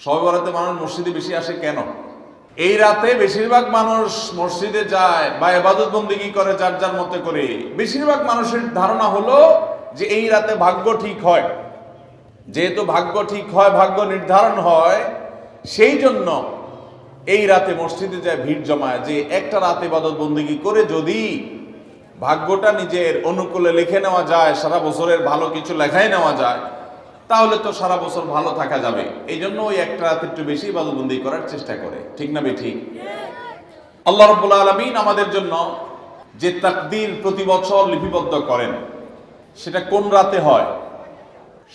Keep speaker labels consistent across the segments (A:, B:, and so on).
A: শবে বরাতে মানুষ মসজিদে বেশি আসে কেন? এই রাতে বেশিরভাগ মানুষ মসজিদে যায় বা ইবাদত বন্দেগী করে যার যার মতে করে। বেশিরভাগ মানুষের ধারণা হলো যে এই রাতে ভাগ্য ঠিক হয়। যেহেতু ভাগ্য ঠিক হয়, ভাগ্য নির্ধারণ হয়, সেই জন্য এই রাতে মসজিদে যায়, ভিড় জমায় যে একটা রাতে ইবাদত বন্দেগী করে যদি ভাগ্যটা নিজের অনুকূলে লিখে নেওয়া যায়, সারা বছরের ভালো কিছু লেখাই নেওয়া যায়, তাহলে তো সারা বছর ভালো থাকা যাবে। এই জন্য ওই একটা রাত একটু বেশি ইবাদত বন্দেগী করার চেষ্টা করে। ঠিক না বেঠিক? আল্লাহ রাব্বুল আলামিন আমাদের জন্য যে তাকদীর প্রতি বছর লিপিবদ্ধ করেন, সেটা কোন রাতে হয়?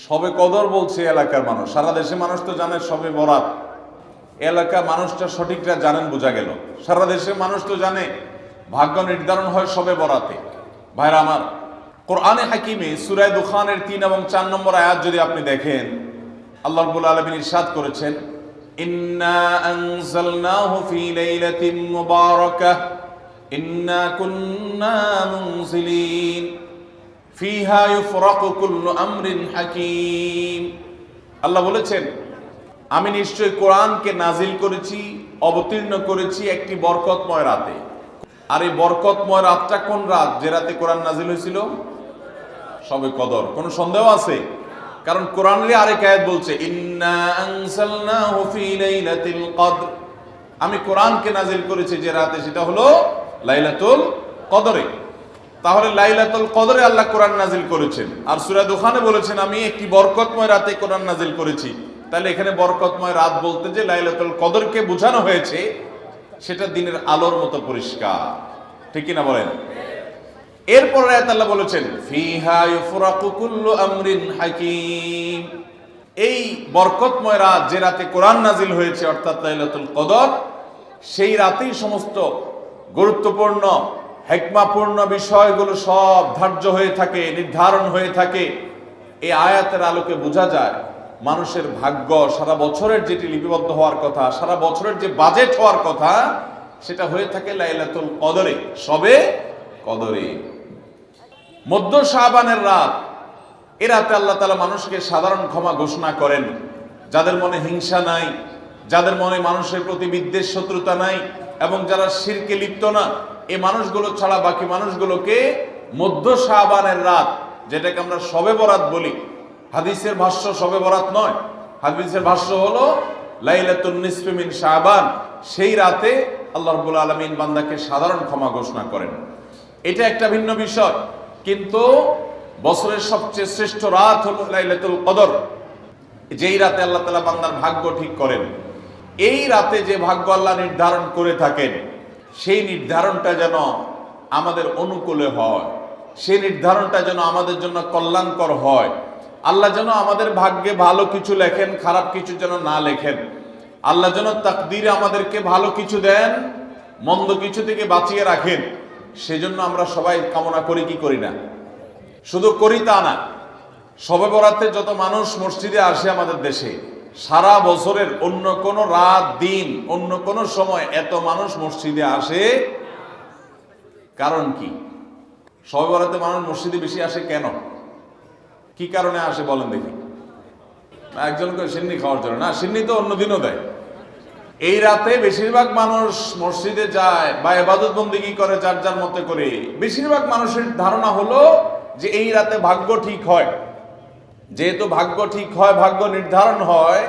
A: শবে কদর বলছে এলাকার মানুষ। সারা দেশের মানুষ তো জানে শবে বরাত। এলাকার মানুষটা সঠিকটা জানেন, বোঝা গেল। সারা দেশের মানুষ তো জানে ভাগ্য নির্ধারণ হয় শবে বরাতে। ভাইরা আমার, কোরআনে হাকিমে সূরা দুখানের ৩ এবং ৪ নম্বর আয়াত যদি আপনি দেখেন, আল্লাহ রাব্বুল আলামিন ইরশাদ করেছেন, ইন্না আনজালনাহু ফি লাইলাতিন মুবারাকাহ ইন্না কুন্না মুনজিলিন ফিহা ইউফরাকু কুল্লু আমরিন হাকিম। আল্লাহ বলেছেন, আমি নিশ্চয় কোরআনকে নাজিল করেছি, অবতীর্ণ করেছি একটি বরকতময় রাতে। আর এই বরকতময় রাতটা কোন রাত? যে রাতে কোরআন নাজিল হয়েছিল শবে কদর। কোনো সন্দেহ আছে? কারণ কোরআনের আরেক আয়াত বলছে, ইন্না আনজালনাহু ফি লাইলাতিল কদর, আমি কোরআনকে নাজিল করেছি যে রাতে, সেটা হলো লাইলাতুল কদরে। তাহলে লাইলাতুল কদরে আল্লাহ কোরআন নাজিল করেছেন। আর সূরা দুখানে বলেছেন, আমি একটি বরকতময় রাতে কোরআন নাজিল করেছি। তাহলে এখানে বরকতময় রাত বলতে যে লাইলাতুল কদরকে বোঝানো হয়েছে, সেটা দিনের আলোর মতো পরিষ্কার। ঠিক কিনা বলেন? এরপর আয়াত আল্লাহ বলেছেন, ফিহা ইউফরাকু কুল্লু আমরিন হাকিম, এই বরকতময় রাত যে রাতে কোরআন নাজিল হয়েছে, অর্থাৎ লাইলাতুল কদর, সেই রাতেই সমস্ত গুরুত্বপূর্ণ হিকমাপূর্ণ বিষয়গুলো সব ধার্য হয়ে থাকে, নির্ধারণ হয়ে থাকে। এই আয়াতের আলোকে বোঝা যায় মানুষের ভাগ্য সারা বছরের যেটি লিপিবদ্ধ হওয়ার কথা, সারা বছরের যে বাজেট হওয়ার কথা, সেটা হয়ে থাকে লাইলাতুল কদরে, শবে কদরে। মধ্য শাবানের রাত, এ রাতে আল্লাহ তাআলা মানুষকে সাধারণ ক্ষমা ঘোষণা করেন। যাদের মনে হিংসা নাই, যাদের মনে মানুষের প্রতি বিদ্বেষ শত্রুতা নাই, এবং যারা শিরকে লিপ্ত না, এই মানুষগুলো ছাড়া বাকি মানুষগুলোকে মধ্য শাবানের রাত, যেটাকে আমরা শবে বরাত বলি, হাদিসের ভাষ্য শবে বরাত নয়, হাদিসের ভাষ্য হলো লাইলাতুন নিসফি মিন শাবান, সেই রাতে আল্লাহ রাব্বুল আলামিন বান্দাকে সাধারণ ক্ষমা ঘোষণা করেন। এটা একটা ভিন্ন বিষয়, কিন্তু বছরের সবচেয়ে শ্রেষ্ঠ রাত হলো লাইলাতুল কদর, যেই রাতে আল্লাহ তাআলা বান্দার ভাগ্য ঠিক করেন। এই রাতে যে ভাগ্য আল্লাহ নির্ধারণ করে থাকেন, সেই নির্ধারণটা যেন আমাদের অনুকূলে হয়, সেই নির্ধারণটা যেন আমাদের জন্য কল্যাণকর হয়। আল্লাহ যেন আমাদের ভাগ্যে ভালো কিছু লেখেন, খারাপ কিছু যেন না লেখেন। আল্লাহ যেন তাকদীরে আমাদেরকে ভালো কিছু দেন, মন্দ কিছু থেকে বাঁচিয়ে রাখেন। সেজন্য আমরা সবাই কামনা করি কি করি না? শুধু করি তা না, শবে বরাতে যত মানুষ মসজিদে আসে আমাদের দেশে, সারা বছরের অন্য কোনো রাত, দিন, অন্য কোনো সময় এত মানুষ মসজিদে আসে। কারণ কি? শবে বরাতে মানুষ মসজিদে বেশি আসে কেন? কি কারণে আসে বলেন দেখি? একজনকে সিন্নি খাওয়ার জন্য না, সিন্নি তো অন্যদিনও দেয়। এই রাতে বেশিরভাগ মানুষ মসজিদে যায় বা ইবাদত বন্দেগী করে যার যার মতে করে। বেশিরভাগ মানুষের ধারণা হলো যে এই রাতে ভাগ্য ঠিক হয়। যেহেতু ভাগ্য ঠিক হয়, ভাগ্য নির্ধারণ হয়,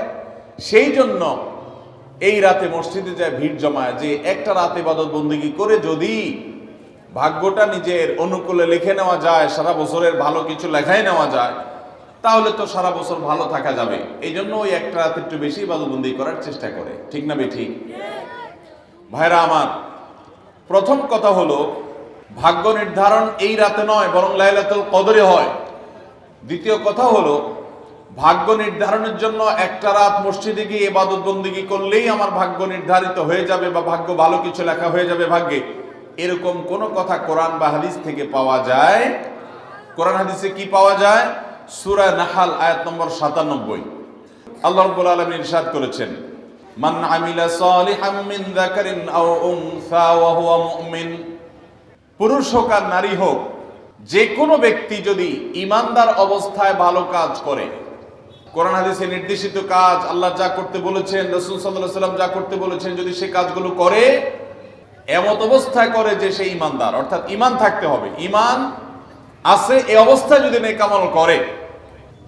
A: সেই জন্য এই রাতে মসজিদে যায়, ভিড় জমায় যে একটা রাতে ইবাদত বন্দেগী করে যদি ভাগ্যটা নিজের অনুকূলে লিখে নেওয়া যায়, সারা বছরের ভালো কিছু লেখাই নেওয়া যায়, তাহলে তো সারা বছর ভালো থাকা যাবে। এই জন্য ওই একটা রাত একটু বেশি ইবাদত বন্দেগী করার চেষ্টা করে। ঠিক না বেঠিক? ভাইরা আমার, প্রথম কথা হলো ভাগ্য নির্ধারণ এই রাতে নয়, বরং লাইলাতুল কদরে হয়। দ্বিতীয় কথা হলো ভাগ্য নির্ধারণের জন্য একটা রাত মসজিদে গিয়ে ইবাদত বন্দেগী করলেই আমার ভাগ্য নির্ধারিত হয়ে যাবে বা ভাগ্য ভালো কিছু লেখা হয়ে যাবে ভাগ্যে, এরকম কোন কথা কোরআন বা হাদিস থেকে পাওয়া যায়? কোরআন হাদিসে কি পাওয়া যায়? সূরা নাহাল আয়াত নম্বর ৯৭। আল্লাহ রাব্বুল আলামিন ইরশাদ করেছেন, মান আমিলা সালিহাম মিন যাকারিন আও উনসা ওয়া হুয়া মুমিন, পুরুষ হোক আর নারী হোক, যে কোনো ব্যক্তি যদি ঈমানদার অবস্থায় ভালো কাজ করে, কোরআন হাদিসে নির্দেশিত কাজ, আল্লাহ যা করতে বলেছেন, রাসূল সাল্লাল্লাহু আলাইহি ওয়াসাল্লাম যা করতে বলেছেন, যদি সে কাজগুলো করে, এমত অবস্থায় করে যে সে ঈমানদার, অর্থাৎ ঈমান থাকতে হবে, ঈমান আছে এই অবস্থায় যদি নেক আমল করে,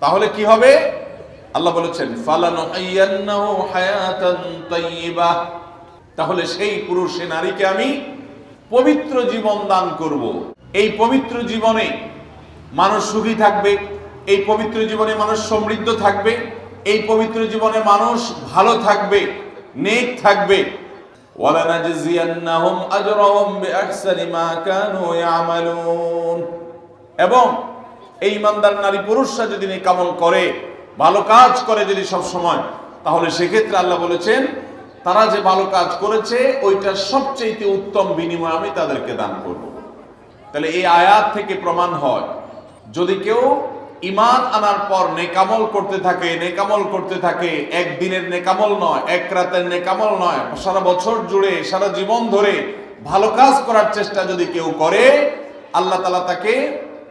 A: তাহলে কি হবে? আল্লাহ বলেছেন ফালানুহিয়ান্নাহু হায়াতান তাইয়্যিবাহ, তাহলে সেই পুরুষ সে নারীকে আমি পবিত্র জীবন দান করব। এই পবিত্র জীবনে মানুষ সুখী থাকবে, এই পবিত্র জীবনে মানুষ সমৃদ্ধ থাকবে, এই পবিত্র জীবনে মানুষ ভালো থাকবে, নেক থাকবে। ওয়ালানাজজিয়ান্নাহুম আজরাহুম বিআহসানি মা কানু ইয়ামালুন, এবং এই ইমানদার নারী পুরুষরা যদি নেক আমল করে, ভালো কাজ করে যদি সব সময়, তাহলে সেক্ষেত্রে আল্লাহ বলেছেন তারা যে ভালো কাজ করেছে ওইটা সবচেয়ে উত্তম বিনিময় আমি তাদেরকে দান করব। তাহলে এই আয়াত থেকে প্রমাণ হয়, যদি কেউ ঈমান আনার পর নেকামল করতে থাকে, নেকামল করতে থাকে, একদিনের নেকামল নয়, এক রাতের নেকামল নয়, সারা বছর জুড়ে সারা জীবন ধরে ভালো কাজ করার চেষ্টা যদি কেউ করে, আল্লাহ তাআলা তাকে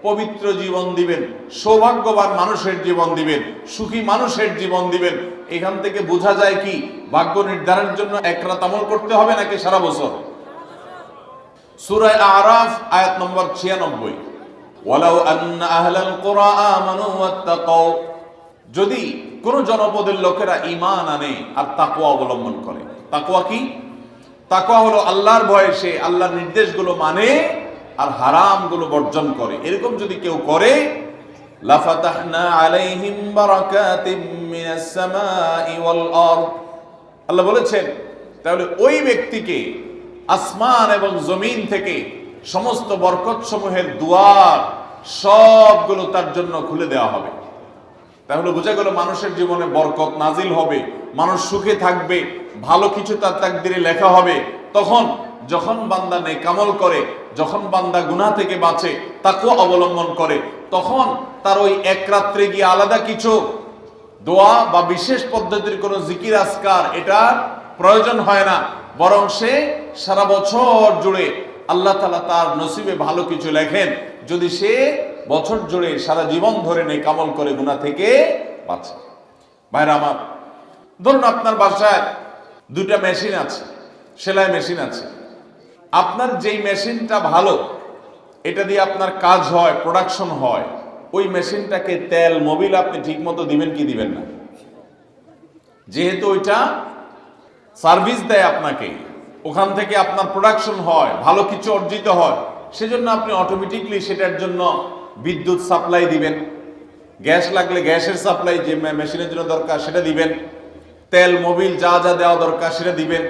A: পবিত্র জীবন দিবেন, সৌভাগ্যবান মানুষের জীবন দিবেন, সুখী মানুষের জীবন দিবেন। এখান থেকে বোঝা যায় কি ভাগ্য নির্ধারণের জন্য এক রাত আমল করতে হবে নাকি সারা বছর? সূরা আরাফ আয়াত নম্বর 96, ওয়ালাউ আন্না আহলাল কুরা আমানু ওয়াত্তাকাউ, যদি কোন জনপদের লোকেরা ঈমান আনে আর তাকওয়া অবলম্বন করে। তাকওয়া কি? তাকওয়া হলো আল্লাহর ভয়ে সে আল্লাহর নির্দেশগুলো মানে আর হারামগুলো বর্জন করে, এরকম যদি কেউ করে, লাফাতাহনা আলাইহিম বারাকাতিম মিনাস সামাই ওয়াল আরদ, আল্লাহ বলেছেন তাহলে ওই ব্যক্তিকে আসমান এবং জমিন থেকে সমস্ত বরকত সমূহের দুয়ার সবগুলো তার জন্য খুলে দেওয়া হবে। তাহলে বোঝা গেল মানুষের জীবনে বরকত নাজিল হবে, মানুষ সুখে থাকবে, ভালো কিছু তার তাকদিরে লেখা হবে। তখন যখন বান্দা নেক আমল করে, যখন বান্দা গুনাহ থেকে বাঁচে, তাকওয়া অবলম্বন করে, তখন তার ওই এক রাত্রে গিয়ে আলাদা কিছু দোয়া বা বিশেষ পদ্ধতির কোনো জিকির আজকার এটা প্রয়োজন হয় না, বরং সে সারা বছর জুড়ে আল্লাহ তাআলা তার নসিবে ভালো কিছু লেখেন, যদি সে বছর জুড়ে সারা জীবন ধরে নেক আমল করে গুনাহ থেকে বাঁচে। ভাইরা আমার, ধরুন আপনার বাসায় দুটা মেশিন আছে, সেলাই মেশিন আছে। আপনার যেই মেশিনটা ভালো, এটা দিয়ে আপনার কাজ হয়, প্রোডাকশন হয়, ওই মেশিনটাকে তেল মোবিল আপনি ঠিক মতো দিবেন কি দিবেন না? যেহেতু ওইটা সার্ভিস দেয় আপনাকে, ওখান থেকে আপনার প্রোডাকশন হয়, ভালো কিছু অর্জিত হয়, সেজন্য আপনি অটোমেটিকলি সেটার জন্য বিদ্যুৎ সাপ্লাই দিবেন, গ্যাস লাগলে গ্যাসের সাপ্লাই যে মেশিনের জন্য দরকার সেটা দিবেন, তেল মোবিল যা যা দেওয়া দরকার সেটা দিবেন,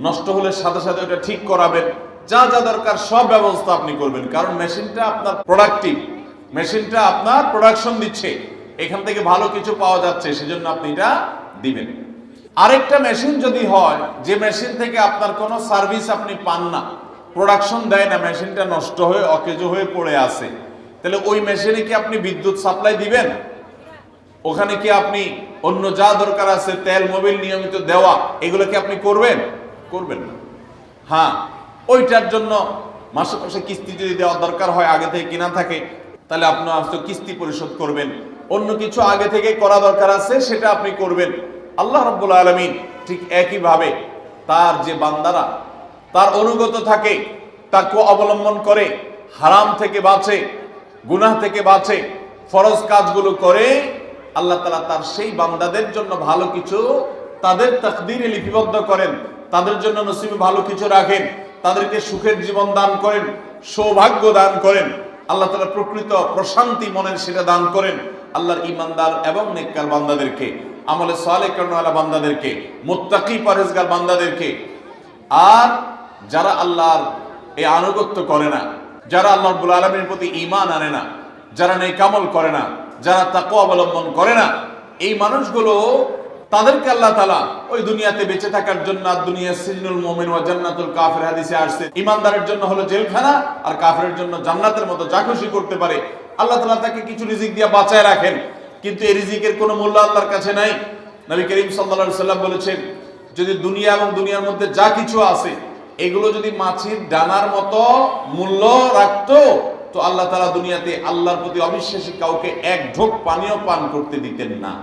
A: নষ্ট হলে সাথে সাথে ওটা ঠিক করাবেন, যা যা দরকার সব ব্যবস্থা আপনি করবেন। কারণ মেশিনটা আপনার প্রোডাক্টিভ, মেশিনটা আপনার প্রোডাকশন দিচ্ছে, এখান থেকে ভালো কিছু পাওয়া যাচ্ছে, সেজন্য আপনি এটা দিবেন। আরেকটা মেশিন যদি হয় যে মেশিন থেকে আপনার কোনো সার্ভিস আপনি পান না, প্রোডাকশন দেয় না, মেশিনটা নষ্ট হয়ে অকেজো হয়ে পড়ে আছে, তাহলে ওই মেশিনে কি আপনি বিদ্যুৎ সাপ্লাই দিবেন? ওখানে কি আপনি অন্য যা দরকার আছে তেল মোবিল নিয়মিত দেওয়া, এগুলো কি আপনি করবেন? করবেন না। হ্যাঁ, ওইটার জন্য মাসে মাসে কিস্তি যদি দেওয়ার দরকার হয়, আগে থেকে কিনা থাকে, তাহলে আপনি হয়তো কিস্তি পরিশোধ করবেন। অন্য কিছু আগে থেকে করা দরকার আছে সেটা আপনি করবেন। আল্লাহ রাব্বুল আলামিন ঠিক একইভাবে তার যে বান্দারা তার অনুগত থাকে, তাকওয়া অবলম্বন করে, হারাম থেকে বাঁচে, গুনাহ থেকে বাঁচে, ফরজ কাজগুলো করে, আল্লাহ তাআলা তার সেই বান্দাদের জন্য ভালো কিছু তাদের তাকদীরে লিপিবদ্ধ করেন, তাদের জন্য নসিবে ভালো কিছু রাখেন, তাদেরকে সুখের জীবন দান করেন, সৌভাগ্য দান করেন, আল্লাহ তাআলা প্রকৃত প্রশান্তি মনের সেটা দান করেন। আল্লাহর ঈমানদার এবং নেককার বান্দাদেরকে, আমলে সালেহ কর্মওয়ালা বান্দাদেরকে, মুত্তাকি পরহেজগার বান্দাদেরকে। আর যারা আল্লাহর এই আনুগত্য করে না, যারা আল্লাহ রাব্বুল আলামিনের প্রতি ঈমান আনে না, যারা নেক আমল করে না, যারা তাকওয়া অবলম্বন করে না, এই মানুষগুলো তাদেরকে আল্লাহ তাআলা ওই দুনিয়াতে বেঁচে থাকার জন্য, দুনিয়া সিজনুল মুমিন ওয়া জান্নাতুল কাফির হাদিসে আসছে, ঈমানদারের জন্য হলো জেলখানা আর কাফিরের জন্য জান্নাতের মতো যা খুশি করতে পারে। আল্লাহ তাআলা তাকে কিছু রিজিক দিয়ে বাঁচায় রাখেন, কিন্তু এই রিজিকের কোনো মূল্য আল্লাহর কাছে নাই। নবী করিম সাল্লাল্লাহু আলাইহি সাল্লাম বলেছেন, যদি দুনিয়া এবং দুনিয়ার মধ্যে যা কিছু আছে এগুলো যদি মাছির ডানার মতো মূল্য রাখতো, তো আল্লাহ তাআলা দুনিয়াতে আল্লাহর প্রতি অবিশ্বাসী কাউকে এক ঢোক পানিও পান করতে দিতেন না।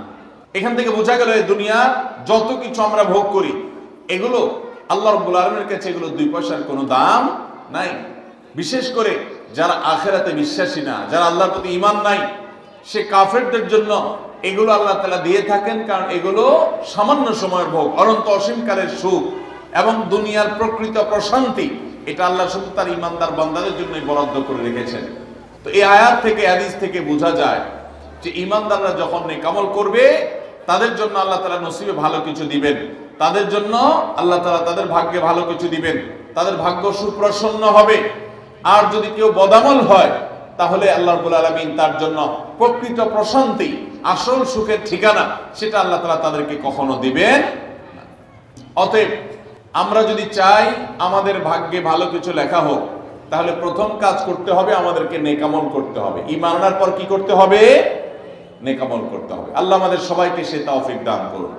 A: এখান থেকে বোঝা গেল এই দুনিয়া যত কিছু আমরা ভোগ করি এগুলো আল্লাহ রাব্বুল আলামিনের কাছে এগুলো 2 পয়সার কোনো দাম নাই। বিশেষ করে যারা আখিরাতে বিশ্বাসী না, যারা আল্লাহর প্রতি ঈমান নাই, সে কাফেরদের জন্য এগুলো আল্লাহ তাআলা দিয়ে থাকেন, কারণ এগুলো সামান্য সময়ের ভোগ, অনন্ত অসীমকালের সুখ এবং দুনিয়ার প্রকৃত প্রশান্তি এটা আল্লাহ শুধু তার ঈমানদার বান্দাদের জন্যই বরাদ্দ করে রেখেছেন। তো এই আয়াত থেকে, হাদিস থেকে বোঝা যায় যে ঈমানদাররা যখন নেক আমল করবে তাদের জন্য আল্লাহ তাআলা নসিবে ভালো কিছু দিবেন, তাদের জন্য আল্লাহ তাআলা তাদের ভাগ্যে ভালো কিছু দিবেন, তাদের ভাগ্য সুপ্রসন্ন হবে। আর যদি কেউ বদামল হয় তাহলে আল্লাহ রাব্বুল আলামিন তার জন্য প্রকৃত প্রশান্তি, আসল সুখের ঠিকানা সেটা আল্লাহ তাআলা তাদেরকে কখনো দিবেন না। অতএব আমরা যদি চাই আমাদের ভাগ্যে ভালো কিছু লেখা হোক, তাহলে প্রথম কাজ করতে হবে আমাদেরকে নেক আমল করতে হবে। ঈমান আনার পর কি করতে হবে? নেক আমল করতে হবে। আল্লাহ আমাদের সবাইকে সে তৌফিক দান করুন।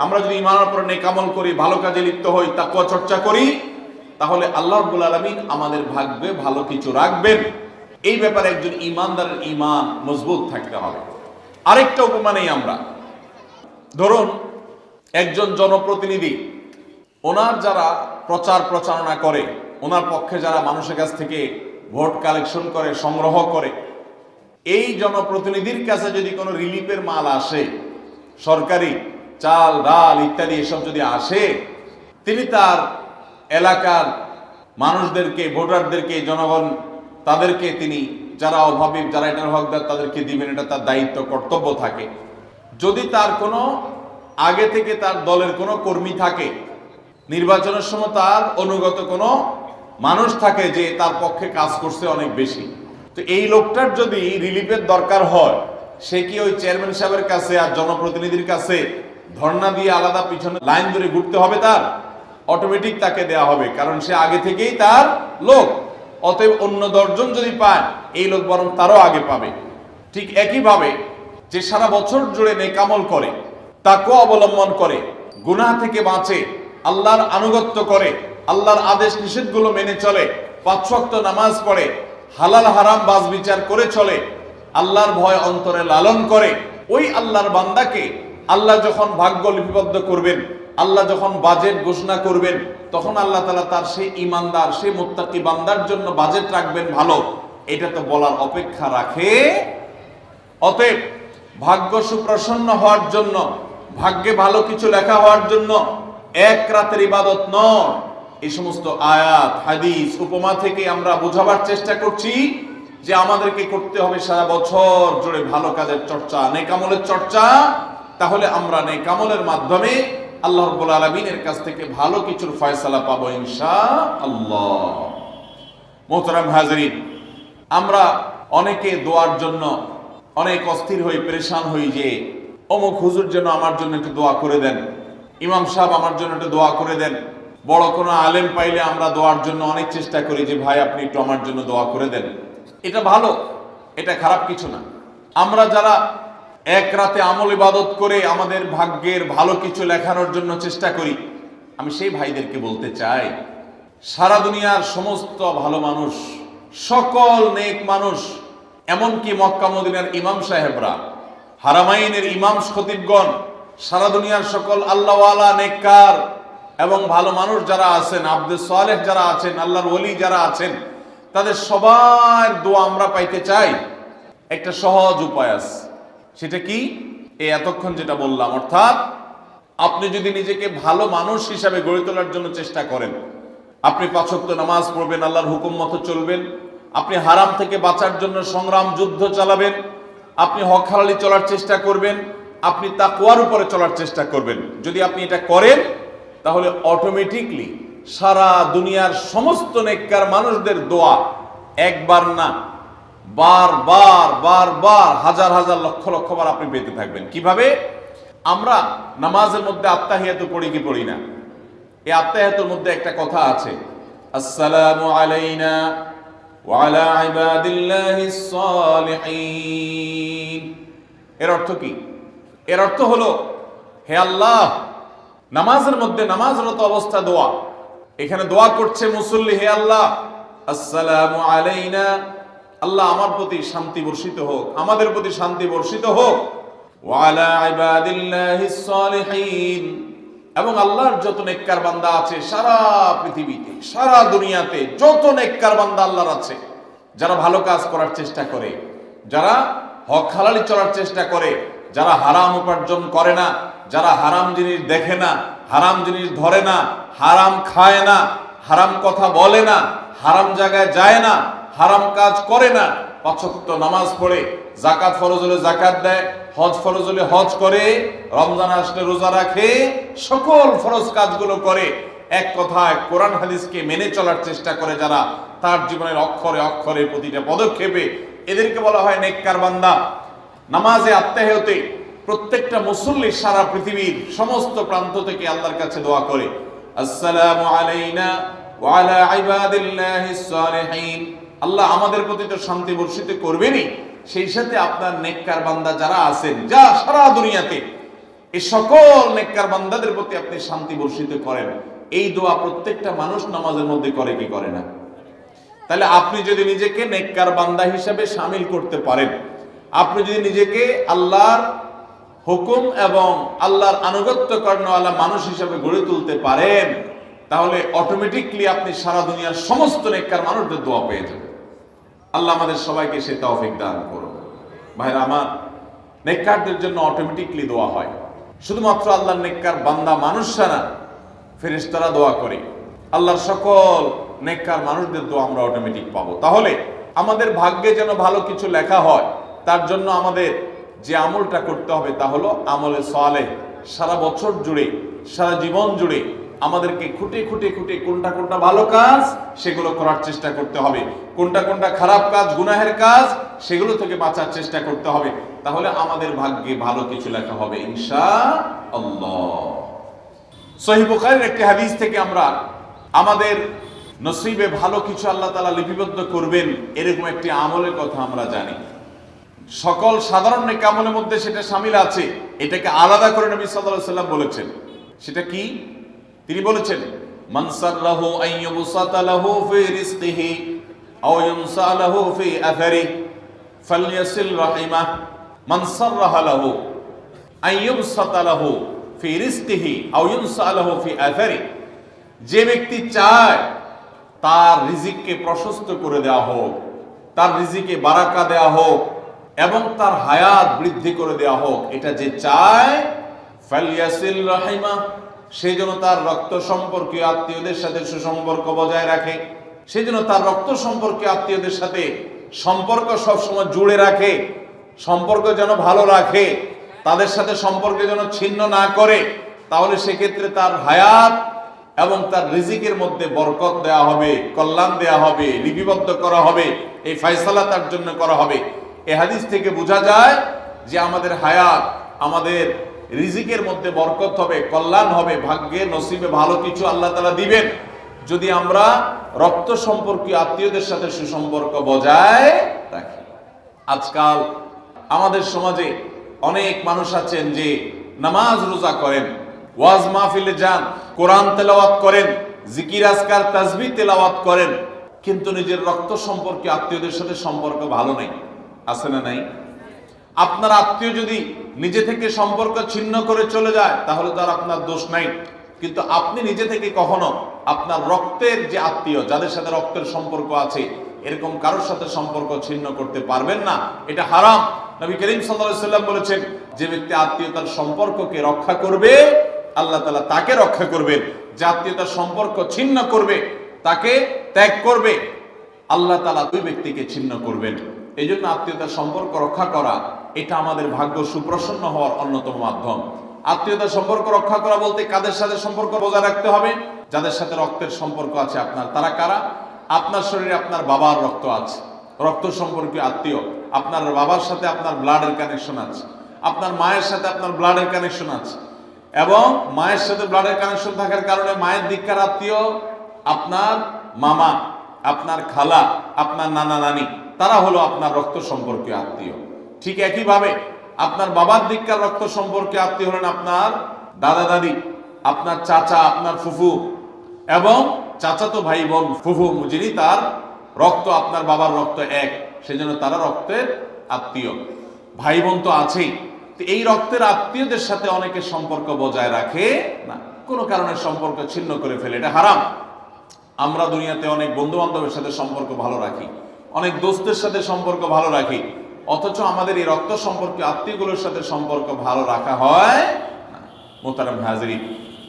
A: আমরা যদি ঈমান আনার পর নেক আমল করি, ভালো কাজে লিপ্ত হই, তাকওয়া চর্চা করি, তাহলে আল্লাহ রাব্বুল আলামিন আমাদের ভাগ্যে ভালো কিছু রাখবেন। এই ব্যাপারে একজন ঈমানদারের ঈমান মজবুত থাকতে হবে। আরেকটা উপমা নেই আমরা। ধরুন একজন জনপ্রতিনিধি, ওনার যারা প্রচার প্রচারণা করে, ওনার পক্ষে যারা মানুষের কাছ থেকে ভোট কালেকশন করে, সংগ্রহ করে, এই জনপ্রতিনিধির কাছে যদি কোনো রিলিফের মাল আসে, সরকারি চাল ডাল ইত্যাদি এসব যদি আসে, তিনি তার এলাকার মানুষদেরকে, ভোটারদেরকে, জনগণ তাদেরকে তিনি, যারা অভাবী, যারা এটার হকদার, তাদেরকে দিবেন। এটা তার দায়িত্ব, কর্তব্য থাকে। যদি তার কোনো আগে থেকে তার দলের কোনো কর্মী থাকে, নির্বাচনের সময় তার অনুগত কোনো মানুষ থাকে যে তার পক্ষে কাজ করছে অনেক বেশি, তো এই লোকটার যদি রিলিফের দরকার হয়, সে কি ওই চেয়ারম্যান সাহেবের কাছে আর জনপ্রতিনিধির কাছে ধর্ণা দিয়ে আলাদা পিছনে লাইন ধরে ঘুরতে হবে? তার অটোমেটিক তাকে দেয়া হবে, কারণ সে আগে থেকেই তার লোক। অতএব অন্য 10 জন যদি পায়, এই লোক বরং তারও আগে পাবে। ঠিক একইভাবে যে সারা বছর জুড়ে নেক আমল করে, তাকওয়া অবলম্বন করে, গুনাহ থেকে বাঁচে, আল্লাহর আনুগত্য করে, আল্লাহর আদেশ নিষেধগুলো মেনে চলে, 5 ওয়াক্ত নামাজ পড়ে, হালাল হারাম বাজ বিচার করে চলে, আল্লাহর ভয় অন্তরে লালন করে, ওই আল্লাহর বান্দাকে আল্লাহ যখন ভাগ্য লিপিবদ্ধ করবেন, আল্লাহ যখন বাজেট ঘোষণা করবেন, তখন আল্লাহ তাআলা তার সেই ঈমানদার, সেই মুত্তাকি বান্দার জন্য বাজেট রাখবেন ভালো, এটা তো বলার অপেক্ষা রাখে। অতএব ভাগ্য সুপ্রসন্ন হওয়ার জন্য, ভাগ্যে ভালো কিছু লেখা হওয়ার জন্য এক রাতের ইবাদত নয়। এই সমস্ত আয়াত, হাদিস, উপমা থেকে আমরা বোঝাবার চেষ্টা করছি যে আমাদেরকে করতে হবে সারা বছর জুড়ে ভালো কাজের চর্চা, নেক আমলের চর্চা। তাহলে আমরা নেক আমলের মাধ্যমে আল্লাহ রাব্বুল আলামিনের কাছ থেকে ভালো কিছুর ফয়সালা পাবো ইনশাআল্লাহ। মোহতারাম হাজরিন, আমরা অনেকে দোয়ার জন্য অনেক অস্থির হই, পেরেশান হই যে অমুক হুজুর যেন আমার জন্য একটু দোয়া করে দেন, ইমাম সাহেব আমার জন্য একটু দোয়া করে দেন। বড় কোনো আলেম পাইলে আমরা দোয়ার জন্য অনেক চেষ্টা করি যে ভাই আপনি একটু আমার জন্য দোয়া করে দেন। এটা ভালো, এটা খারাপ কিছু না। আমরা যারা এক রাতে আমল ইবাদত করে আমাদের ভাগ্যের ভালো কিছু লেখানোর জন্য চেষ্টা করি, আমি সেই ভাইদেরকে বলতে চাই, সারা দুনিয়ার সমস্ত ভালো মানুষ, সকল নেক মানুষ, এমনকি মক্কা মদিনার ইমাম সাহেবরা, হারামাইনের ইমাম খতিবগণ, সারা দুনিয়ার সকল আল্লাহওয়ালা, নেককার এবং ভালো মানুষ যারা আছেন, আব্দুস সালেহ যারা আছেন, আল্লাহর ওলি যারা আছেন, তাদের সবার দোয়া আমরা পাইতে চাই। একটা সহজ উপায় আছে, সেটা কি? এই এতক্ষণ যেটা বললাম, অর্থাৎ আপনি যদি নিজেকে ভালো মানুষ হিসাবে গড়ে তোলার জন্য চেষ্টা করেন, আপনি 5 ওয়াক্ত নামাজ পড়বেন, আল্লাহর হুকুম মতো চলবেন, আপনি হারাম থেকে বাঁচার জন্য সংগ্রাম যুদ্ধ চালাবেন, আপনি হক হালালি চলার চেষ্টা করবেন, আপনি তাকওয়ার উপরে চলার চেষ্টা করবেন। যদি আপনি এটা করেন, তাহলে অটোমেটিকলি সারা দুনিয়ার সমস্ত নেককার মানুষদের দোয়া একবার না, বারবার বারবার, হাজার হাজার লক্ষ লক্ষ বার আপনি পেতে থাকবেন। কিভাবে? আমরা নামাজের মধ্যে আত্তাহিয়াতু পড়ি কি পড়ি না? এই আত্তাহিয়াতুর মধ্যে একটা কথা আছে, আসসালামু আলাইনা ওয়া আলা ইবাদিল্লাহিস সালিহিন। এর অর্থ কি? এর অর্থ হলো, হে আল্লাহ, নামাজের মধ্যে নামাজরত অবস্থা দোয়া, এখানে দোয়া করছে মুসল্লি, হে আল্লাহ, আসসালামু আলাইনা, আল্লাহ আমার প্রতি শান্তি বর্ষিত হোক, আমাদের প্রতি শান্তি বর্ষিত হোক, ওয়া আলা ইবাদিল্লাহিস সালিহিন, এবং আল্লাহর যত নেককার বান্দা আছে সারা পৃথিবীতে, সারা দুনিয়াতে যত নেককার বান্দা আল্লাহর আছে, যারা ভালো কাজ করার চেষ্টা করে, যারা হক হালালি চলার চেষ্টা করে, যারা হারাম উপার্জন করে না, যারা হারাম জিনিস দেখে না, হারাম জিনিস ধরে না, হারাম খায় না, হারাম কথা বলে না, হারাম জায়গায় যায় না, হারাম কাজ করে না, 5 ওয়াক্ত নামাজ পড়ে, যাকাত ফরজ হলে যাকাত দেয়, হজ ফরজ হলে হজ করে, রমজান আসলে রোজা রাখে, সকল ফরজ কাজগুলো করে, এক কথায় কোরআন হাদিসকে মেনে চলার চেষ্টা করে যারা, তার জীবনের অক্ষরে অক্ষরে প্রতিটা পদক্ষেপে, এদেরকে বলা হয় নেককার বান্দা। নামাজে আত্মাহতে প্রত্যেকটা মুসল্লি সারা পৃথিবীর সমস্ত প্রান্ত থেকে আল্লাহর কাছে দোয়া করে, আসসালামু আলাইনা ওয়া আলা ইবাদিল্লাহিস সালিহিন, আল্লাহ আমাদের প্রতি তো শান্তি বর্ষিত করবেনই, সেই সাথে আপনার নেককার বান্দা যারা আছেন, যা সারা দুনিয়াতে, এই সকল নেককার বান্দাদের প্রতি আপনি শান্তি বর্ষিত করেন। এই দোয়া প্রত্যেকটা মানুষ নামাজের মধ্যে করে কি করে না? তাহলে আপনি যদি নিজেকে নেককার বান্দা হিসাবে শামিল করতে পারেন, আপনি যদি নিজেকে আল্লাহর হুকুম এবং আল্লাহর আনুগত্য করানোওয়ালা মানুষ হিসাবে গড়ে তুলতে পারেন, তাহলে অটোমেটিকলি আপনি সারা দুনিয়ার সমস্ত নেককার মানুষদের দোয়া পেয়ে যাবেন। আল্লাহ আমাদের সবাইকে সে তৌফিক দান করুন। ভাইরা আমার, নেককারদের জন্য অটোমেটিকলি দোয়া হয়। শুধুমাত্র আল্লাহর নেককার বান্দা মানুষরা না, ফেরেশতারা দোয়া করে। আল্লাহর সকল নেককার মানুষদের দোয়া আমরা অটোমেটিক পাবো। তাহলে আমাদের ভাগ্যে যেন ভালো কিছু লেখা হয়, তার জন্য আমাদের যে আমলটা করতে হবে তা হলো আমলে সালেহ। সারা বছর জুড়ে, সারা জীবন জুড়ে আমাদেরকে খুঁটে খুঁটে খুঁটে কোনটা কোনটা ভালো কাজ সেগুলো করার চেষ্টা করতে হবে, কোনটা কোনটা খারাপ কাজ, গুনাহের কাজ, সেগুলো থেকে বাঁচার চেষ্টা করতে হবে। তাহলে আমাদের ভাগ্যে ভালো কিছু লেখা হবে ইনশাআল্লাহ। সহিহ বুখারীর একটি হাদিস থেকে আমরা আমাদের নসিবে ভালো কিছু আল্লাহ তাআলা লিপিবদ্ধ করবেন এরকম একটি আমলের কথা আমরা জানি। সকল সাধারণ নেক আমলের মধ্যে সেটা শামিল আছে, এটাকে আলাদা করে নবী সাল্লাল্লাহু আলাইহি ওয়াসাল্লাম বলেছেন। সেটা কি? তিনি বলেছেন, মান সাররাহু আন ইউবসাতা লাহু ফি রিজকিহি আও ইউনসা লাহু ফি আথারিহি ফালইয়াসিল রাহিমাহ। মান সাররাহা লাহু আন ইউবসাতা লাহু ফি রিজকিহি আও ইউনসা লাহু ফি আথারিহি, যে ব্যক্তি চায় তার রিজিককে প্রশস্ত করে দেওয়া হোক, তার রিজিকে বারাকা দেওয়া হোক এবং তার হায়াত বৃদ্ধি করে দেওয়া হোক, এটা যে চায়, ফালইয়াসিল রাহিমাহ, সেই জন্য তার রক্ত সম্পর্কীয় আত্মীয়দের সাথে সুসম্পর্ক বজায় রাখে, সেই জন্য তার রক্ত সম্পর্কীয় আত্মীয়দের সাথে সম্পর্ক সবসময় জুড়ে রাখে, সম্পর্ক যেন ভালো রাখে, তাদের সাথে সম্পর্ক যেন ছিন্ন না করে। তাহলে সেক্ষেত্রে তার হায়াত এবং তার রিজিকের মধ্যে বরকত দেওয়া হবে, কল্যাণ দেওয়া হবে, লিপিবদ্ধ করা হবে, এই ফয়সালা তার জন্য করা হবে। এই হাদিস থেকে বোঝা যায় যে আমাদের হায়াত, আমাদের রিজিকের মধ্যে বরকত হবে, কল্যাণ হবে, ভাগ্যে নসিবে ভালো কিছু আল্লাহ তাআলা দিবেন যদি আমরা রক্ত সম্পর্কীয় আত্মীয়দের সাথে সুসম্পর্ক বজায় রাখি। আজকাল আমাদের সমাজে অনেক মানুষ আছেন যে নামাজ রোজা করেন, ওয়াজ মাহফিলে যান, কোরআন তেলাওয়াত করেন, জিকির আজকার তাসবিহ তেলাওয়াত করেন, কিন্তু নিজের রক্ত সম্পর্কে আত্মীয়দের সাথে সম্পর্ক ভালো নাই। আছে না নাই? আপনার আত্মীয় যদি নিজে থেকে সম্পর্ক ছিন্ন করে চলে যায় তাহলে তো আর আপনার দোষ নাই, কিন্তু আপনি নিজে থেকে কখনো আপনার রক্তের যে আত্মীয়, যাদের সাথে রক্তের সম্পর্ক আছে, এরকম কারোর সাথে সম্পর্ক ছিন্ন করতে পারবেন না। এটা হারাম। নবী করিম সাল্লাল্লাহু আলাইহি ওয়াসাল্লাম বলেছেন, যে ব্যক্তি আত্মীয়তার সম্পর্ককে রক্ষা করবে আল্লাহ তাআলা তাকে রক্ষা করবেন, যে আত্মীয়তার সম্পর্ক ছিন্ন করবে, তাকে ত্যাগ করবে, আল্লাহ তাআলা ওই ব্যক্তিকে ছিন্ন করবেন। এই জন্য আত্মীয়তার সম্পর্ক রক্ষা করা এটা আমাদের ভাগ্য সুপ্রসন্ন হওয়ার অন্যতম মাধ্যম। আত্মীয়তার সম্পর্ক রক্ষা করা বলতে কাদের সাথে সম্পর্ক বজায় রাখতে হবে? যাদের সাথে রক্তের সম্পর্ক আছে আপনার। তারা কারা? আপনার শরীরে আপনার বাবার রক্ত আছে, রক্ত সম্পর্কীয় আত্মীয়। আপনার বাবার সাথে আপনার ব্লাডের কানেকশন আছে, আপনার মায়ের সাথে আপনার ব্লাডের কানেকশন আছে, এবং মায়ের সাথে ব্লাডের কানেকশন থাকার কারণে মায়ের দিককার আত্মীয় আপনার মামা, আপনার খালা, আপনার নানা নানি, তারা হলো আপনার রক্ত সম্পর্কীয় আত্মীয়। ঠিক একইভাবে আপনার বাবার দিককার রক্ত সম্পর্কে আত্মীয় হলেন আপনার দাদা দাদি, আপনার চাচা, আপনার ফুফু এবং চাচাতো ভাই বোন, ফুফু যিনি তার রক্ত আপনার বাবার রক্ত এক, সেজন্য তারা রক্তের আত্মীয়। ভাই বোন তো আছেই, তো এই রক্তের আত্মীয়দের সাথে অনেকে সম্পর্ক বজায় রাখে না, কোনো কারণে সম্পর্ক ছিন্ন করে ফেলে, এটা হারাম। আমরা দুনিয়াতে অনেক বন্ধু বান্ধবের সাথে সম্পর্ক ভালো রাখি, অনেক দোস্তের সাথে সম্পর্ক ভালো রাখি, অথচ আমাদের এই রক্ত সম্পর্কে আত্মীয়গুলোর সাথে সম্পর্ক ভালো রাখা হয় না। মোহতারাম হাজিরিন,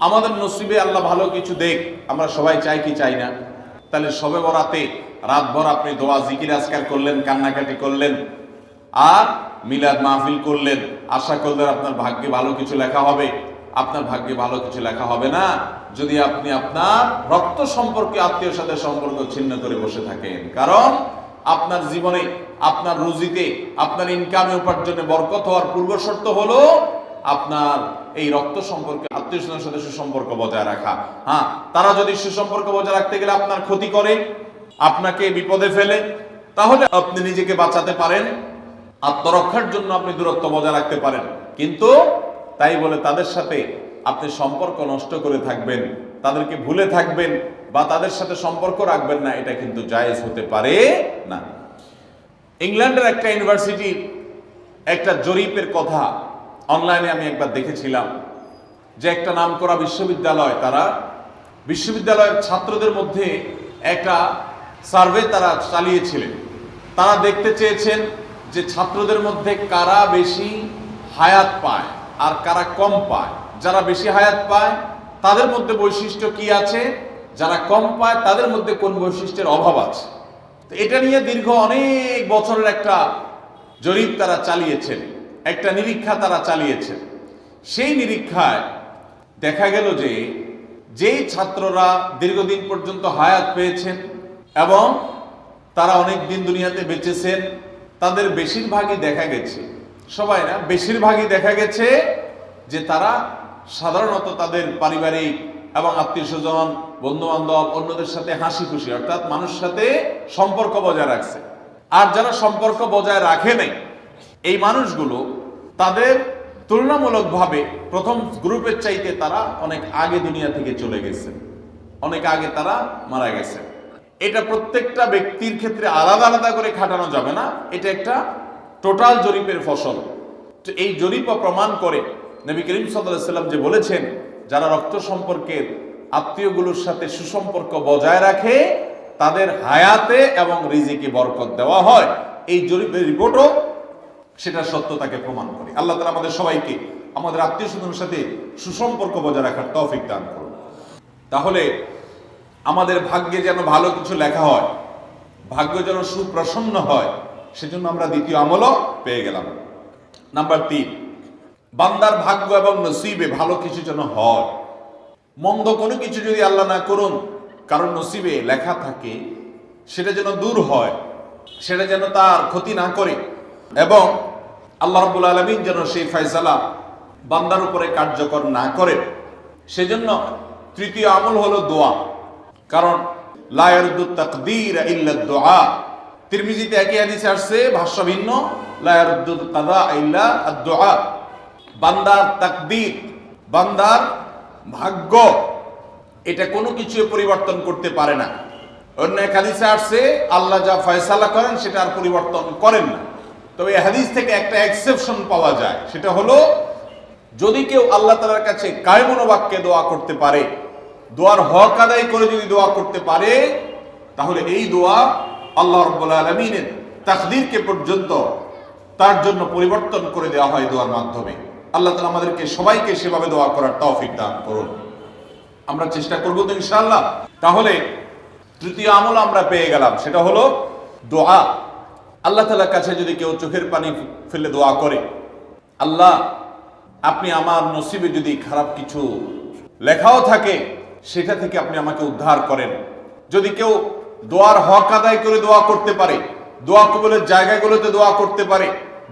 A: আমাদের নসিবে আল্লাহ ভালো কিছু দেখ, আমরা সবাই চাই কি চাই না? তাহলে শবে বরাতে রাতভর আপনি দোয়া জিকির আজকার করলেন, কান্নাকাটি করলেন, আর মিলাদ মাহফিল করলেন, আশা করলেন আপনার ভাগ্যে ভালো কিছু লেখা হবে। আপনার ভাগ্যে ভালো কিছু লেখা হবে না যদি আপনি আপনার রক্ত সম্পর্কে আত্মীয়র সাথে সম্পর্ক ছিন্ন করে বসে থাকেন। কারণ আপনার জীবনে, আপনার রুজিতে, আপনার ইনকামে, উপার্জনে বরকত হওয়ার পূর্ব শর্ত হলো আপনার এই রক্ত সম্পর্কে আত্মীয় স্বজনের সাথে সুসম্পর্ক বজায় রাখা। হ্যাঁ, তারা যদি সুসম্পর্ক বজায় রাখতে গেলে আপনার ক্ষতি করে, আপনাকে বিপদে ফেলে, তাহলে আপনি নিজেকে বাঁচাতে পারেন, আত্মরক্ষার জন্য আপনি দূরত্ব বজায় রাখতে পারেন। কিন্তু তাই বলে তাদের সাথে আপনি সম্পর্ক নষ্ট করে থাকবেন, তাদেরকে ভুলে থাকবেন বা তাদের সাথে সম্পর্ক রাখবেন না, এটা কিন্তু জায়েজ হতে পারে না। ইংল্যান্ডের একটা ইউনিভার্সিটির একটা জরিপের কথা অনলাইনে আমি একবার দেখেছিলাম, যে একটা নামকরা বিশ্ববিদ্যালয়, তারা বিশ্ববিদ্যালয়ের ছাত্রদের মধ্যে একটা সার্ভে তারা চালিয়েছিলেন। তারা দেখতে চেয়েছেন যে ছাত্রদের মধ্যে কারা বেশি হায়াত পায় আর কারা কম পায়। যারা বেশি হায়াত পায় তাদের মধ্যে বৈশিষ্ট্য কি আছে, যারা কম পায় তাদের মধ্যে কোন বৈশিষ্ট্যের অভাব আছে। তো এটা নিয়ে দীর্ঘ অনেক বছরের একটা জরিপ তারা চালিয়েছেন, একটা নিরীক্ষা তারা চালিয়েছেন। সেই নিরীক্ষায় দেখা গেল যে যেই ছাত্ররা দীর্ঘদিন পর্যন্ত হায়াত পেয়েছেন এবং তারা অনেক দিন দুনিয়াতে বেঁচেছেন, তাদের বেশিরভাগই দেখা গেছে, সবাই না, বেশিরভাগই দেখা গেছে যে তারা সাধারণত তাদের পারিবারিক এবং আত্মীয় স্বজন, বন্ধু বান্ধব, অন্যদের সাথে হাসি খুশি, অর্থাৎ মানুষের সাথে সম্পর্ক বজায় রাখছে। আর যারা সম্পর্ক বজায় রাখে নাই, এই মানুষগুলো তাদের তুলনামূলকভাবে প্রথম গ্রুপের চাইতে তারা অনেক আগে দুনিয়া থেকে চলে গেছে, অনেক আগে তারা মারা গেছে। এটা প্রত্যেকটা ব্যক্তির ক্ষেত্রে আলাদা আলাদা করে খাটানো যাবে না, এটা একটা টোটাল জরিপের ফসল। তো এই জরিপ প্রমাণ করে নবী করিম সাল্লাল্লাহু আলাইহি ওয়াসাল্লাম যে বলেছেন, যারা রক্ত সম্পর্কের আত্মীয়গুলোর সাথে সুসম্পর্ক বজায় রাখে তাদের হায়াতে এবং রিজিকে বরকত দেওয়া হয়। এই জরিপের রিপোর্টও সেটা সত্যতাকে প্রমাণ করে। আল্লাহ তাআলা আমাদের সবাইকে আমাদের আত্মীয় স্বজনের সাথে সুসম্পর্ক বজায় রাখার তৌফিক দান করুন। তাহলে আমাদের ভাগ্যে যেন ভালো কিছু লেখা হয়, ভাগ্য যেন সুপ্রসন্ন হয়, সেজন্য আমরা দ্বিতীয় আমলও পেয়ে গেলাম। নাম্বার 3, বান্দার ভাগ্য এবং নসিবে ভালো কিছু যেন হয়। মন্দ কোনো কিছু যদি আল্লাহ না করুন কারণ নসিবে লেখা থাকে, সেটা যেন দূর হয়, সেটা যেন তার ক্ষতি না করে, এবং আল্লাহ রাব্বুল আলামিন যেন সেই ফয়সালা বান্দার উপরে কার্যকর না করে। সেজন্য তৃতীয় আমল হলো দোয়া। কারণ লা ইয়ারুদ্দু তাকদীর ইল্লা দুআ। তিরমিজিতে একই হাদিসে আসছে, ভাষ্য ভিন্ন, লা ইয়ারুদ্দু কাযা ইল্লা আদ-দুআ। বান্দার তাকদীর, বান্দার ভাগ্য, এটা কোনো কিছু পরিবর্তন করতে পারে না। অন্য এক হাদিসে আসছে, আল্লাহ যা ফয়সালা করেন সেটা আর পরিবর্তন করেন না। তবে এই হাদিস থেকে একটা এক্সেপশন পাওয়া যায়, সেটা হলো যদি কেউ আল্লাহ তাআলার কাছে কায়মন বাক্যে দোয়া করতে পারে, দোয়ার হক আদায় করে যদি দোয়া করতে পারে, তাহলে এই দোয়া আল্লাহ রাব্বুল আলামিনের তাকদীরকে পর্যন্ত তার জন্য পরিবর্তন করে দেওয়া হয় দোয়ার মাধ্যমে। আল্লাহ তাআলা আমাদেরকে সবাইকে সেভাবে দোয়া করার তৌফিক দান করুন। আমরা চেষ্টা করব তো ইনশাআল্লাহ। তাহলে তৃতীয় আমল আমরা পেয়ে গেলাম, সেটা হলো দোয়া। আল্লাহ তাআলার কাছে যদি কেউ চোখের পানি ফেলে দোয়া করে, আল্লাহ আপনি আমার নসিবে যদি খারাপ কিছু লেখাও থাকে সেটা থেকে আপনি আমাকে উদ্ধার করেন। যদি কেউ দোয়ার হক আদায় করে দোয়া করতে পারে, দোয়া কবুলের জায়গাগুলোতে দোয়া করতে পারে,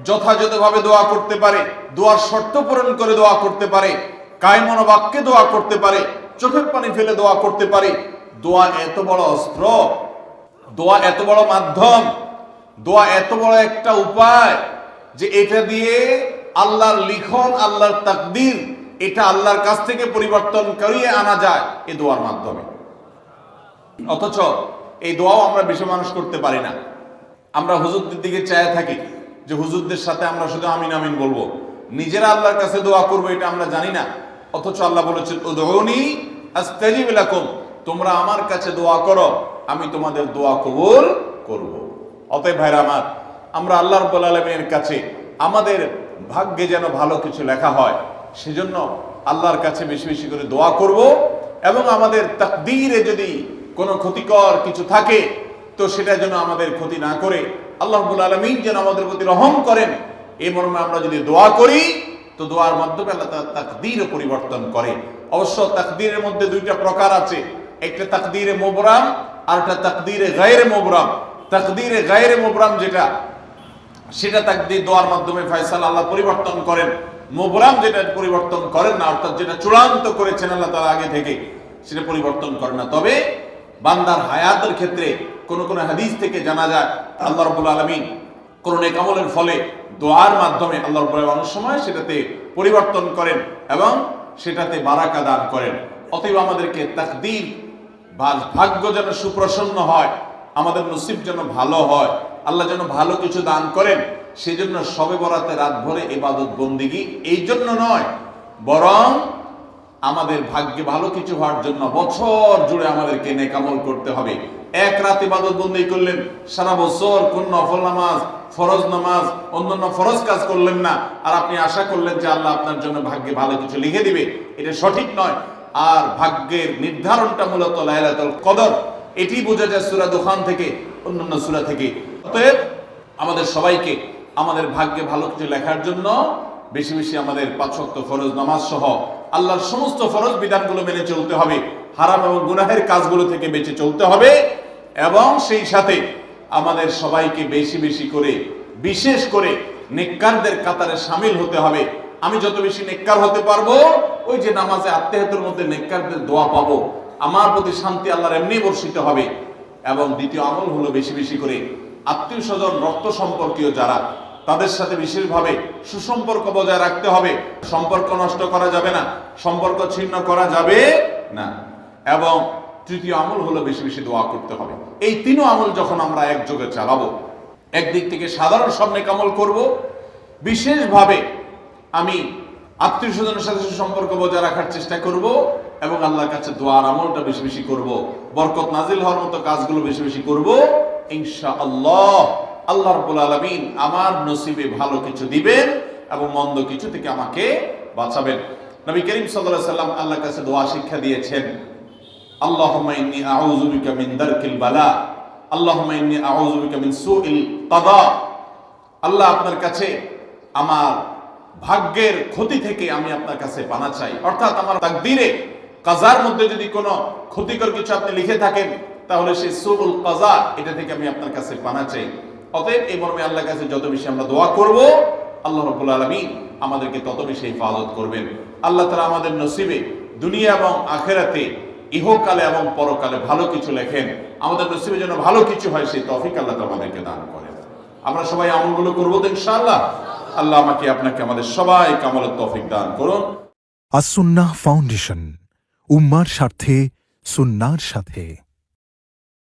A: যথাযথভাবে দোয়া করতে পারে, দোয়ার শর্ত পূরণ করে দোয়া করতে পারে, কায়মন বাক্যে দোয়া করতে পারে, চোখের পানি ফেলে দোয়া করতে পারে, দোয়া এত বড় অস্ত্র, দোয়া এত বড় মাধ্যম, দোয়া এত বড় একটা উপায় যে এটা দিয়ে আল্লাহর লিখন, আল্লাহর তাকদীর, এটা আল্লাহর কাছ থেকে পরিবর্তন করিয়ে আনা যায় এই দোয়ার মাধ্যমে। অথচ এই দোয়াও আমরা বেশি মানুষ করতে পারি না। আমরা হুজুরদের দিকে চায় থাকি যে হুজুরদের সাথে আমরা শুধু আমিন আমিন বলবো, নিজেরা আল্লাহর কাছে দোয়া করবো এটা আমরা জানি না, অথচ আল্লাহ বলেছেন উদউনি আস্তাজিব লাকুম, তোমরা আমার কাছে দোয়া করো, আমি তোমাদের দোয়া কবুল করব। অতএব ভাইরা আমার, আমরা আল্লাহ রাব্বুল আলামিনের কাছে আমাদের ভাগ্যে যেন ভালো কিছু লেখা হয়, সেজন্য আল্লাহর কাছে বেশি বেশি করে দোয়া করব। এবং আমাদের তাকদীরে যদি কোনো ক্ষতিকর কিছু থাকে তো সেটা যেন আমাদের ক্ষতি না করে আল্লাহ রাব্বুল আলামিন যেন আমাদের প্রতি রহম করেন, এই মর্মে আমরা যদি দোয়া করি তো দোয়ার মাধ্যমে আল্লাহ তাআলা তাকদীরও পরিবর্তন করে। অবশ্য তাকদীরের মধ্যে দুইটা প্রকার আছে, একটা তাকদীরে মুবরাম আর একটা তাকদীরে গায়রে মুবরাম। তাকদীরে গায়রে মুবরাম যেটা, সেটা তাকদীর দোয়ার মাধ্যমে ফয়সালা আল্লাহ পরিবর্তন করেন। মুবরাম যেটা পরিবর্তন করেন না, অর্থাৎ যেটা চূড়ান্ত করেছেন আল্লাহ তাআলা আগে থেকে, সেটা পরিবর্তন করেন না। তবে বান্দার হায়াতের ক্ষেত্রে কোন কোন হাদিস থেকে জানা যায় আল্লাহ রাব্বুল আলামিন কোন নেক আমলের ফলে দোয়ার মাধ্যমে আল্লাহ রাব্বুল আলামিন অনেক সময় সেটাতে পরিবর্তন করেন এবং সেটাতে বারাকা দান করেন। অতএব আমাদেরকে তাকদীর ভাগ্য যেন সুপ্রসন্ন হয়, আমাদের নসিব যেন ভালো হয়, আল্লাহ যেন ভালো কিছু দান করেন, সেজন্য শবে বরাতে রাত ভরে ইবাদত বন্দিগি এই জন্য নয়, বরং আমাদের ভাগ্যে ভালো কিছু হওয়ার জন্য বছর জুড়ে আমাদেরকে নেক আমল করতে হবে। এক রাত ইবাদত বন্দেগি করলেন, সারা বছর কোন নফল নামাজ, ফরজ নামাজ, অন্যান্য ফরজ কাজ করলেন না, আর আপনি আশা করলেন যে আল্লাহ আপনার জন্য ভাগ্যে ভালো কিছু লিখে দিবে, এটা সঠিক নয়। আর ভাগ্যের নির্ধারণটা মূলত লাইলাতুল কদর, এটি বোঝা যায় সূরা দুখান থেকে, অন্যান্য সূরা থেকে। অতএব আমাদের সবাইকে আমাদের ভাগ্যে ভালো কিছু লেখার জন্য বেশি বেশি আমাদের 5 ওয়াক্ত ফরজ নামাজ সহ আল্লাহর সমস্ত ফরজ বিধানগুলো মেনে চলতে হবে, হারাম এবং গুনাহের কাজগুলো থেকে বেঁচে চলতে হবে, এবং সেই সাথে আমাদের সবাইকে বেশি বেশি করে বিশেষ করে নেককারদের কাতারে শামিল হতে হবে। আমি যত বেশি নেককার হতে পারবো, ওই যে নামাজে আত্মেহাতের মধ্যে নেককারদের দোয়া পাবো, আমার প্রতি শান্তি আল্লাহর এমনি বর্ষিত হবে। এবং দ্বিতীয় আমল হলো বেশি বেশি করে আত্মীয় স্বজন, রক্ত সম্পর্কীয় যারা, তাদের সাথে বিশেষভাবে সুসম্পর্ক বজায় রাখতে হবে। সম্পর্ক নষ্ট করা যাবে না, সম্পর্ক ছিন্ন করা যাবে না। এবং তৃতীয় আমল হলো বেশি বেশি দোয়া করতে হবে। এই তিনও আমল যখন আমরা একযোগে চালাবো, একদিক থেকে সাধারণ সব নেক আমল করব, বিশেষভাবে আমি আত্মীয় স্বজনের সাথে সুসম্পর্ক বজায় রাখার চেষ্টা করব, এবং আল্লাহর কাছে দোয়ার আমলটা বেশি বেশি করব, বরকত নাজিল হওয়ার মতো কাজগুলো বেশি বেশি করব, ইনশাআল্লাহ আল্লাহ রাব্বুল আলামিন আমার নসিবে ভালো কিছু দিবেন এবং মন্দ কিছু থেকে আমাকে বাঁচাবেন। নবী করিম সাল্লাল্লাহু আলাইহি সাল্লাম আল্লাহর কাছে দোয়া শিক্ষা দিয়েছেন, আল্লাহুম্মা ইন্নী আউযু বিকা মিন দারকিল বালা, আল্লাহুম্মা ইন্নী আউযু বিকা মিন সুইল কাদা। আল্লাহ, আপনার কাছে আমার ভাগ্যের ক্ষতি থেকে আমি আপনার কাছে পানা চাই। অর্থাৎ আমার তাকদীরে কাজার মধ্যে যদি কোনো ক্ষতিকর কিছু আপনি লিখে থাকেন, তাহলে সেই সুউল কাজা, এটা থেকে আমি আপনার কাছে পানা চাই। অতএব এই মর্মে আল্লাহর কাছে যত বেশি আমরা দোয়া করব, আল্লাহ রাব্বুল আলামিন আমাদেরকে তত বেশি হিফাজত করবেন। আল্লাহ তাআলা আমাদের নসিবে দুনিয়া এবং আখিরাতে, ইহকালে এবং পরকালে ভালো কিছু লেখেন, আমাদের নসিবে যেন ভালো কিছু হয় সেই তৌফিক আল্লাহ তাআলা আমাদেরকে দান করেন। আমরা সবাই আমলগুলো করবো তো ইনশাআল্লাহ। আল্লাহ আমাকে আপনাকে আমাদের সবাইকে আমলের তৌফিক দান করুন।
B: আস-সুন্নাহ ফাউন্ডেশন, উম্মার স্বার্থে সুন্নাহর সাথে।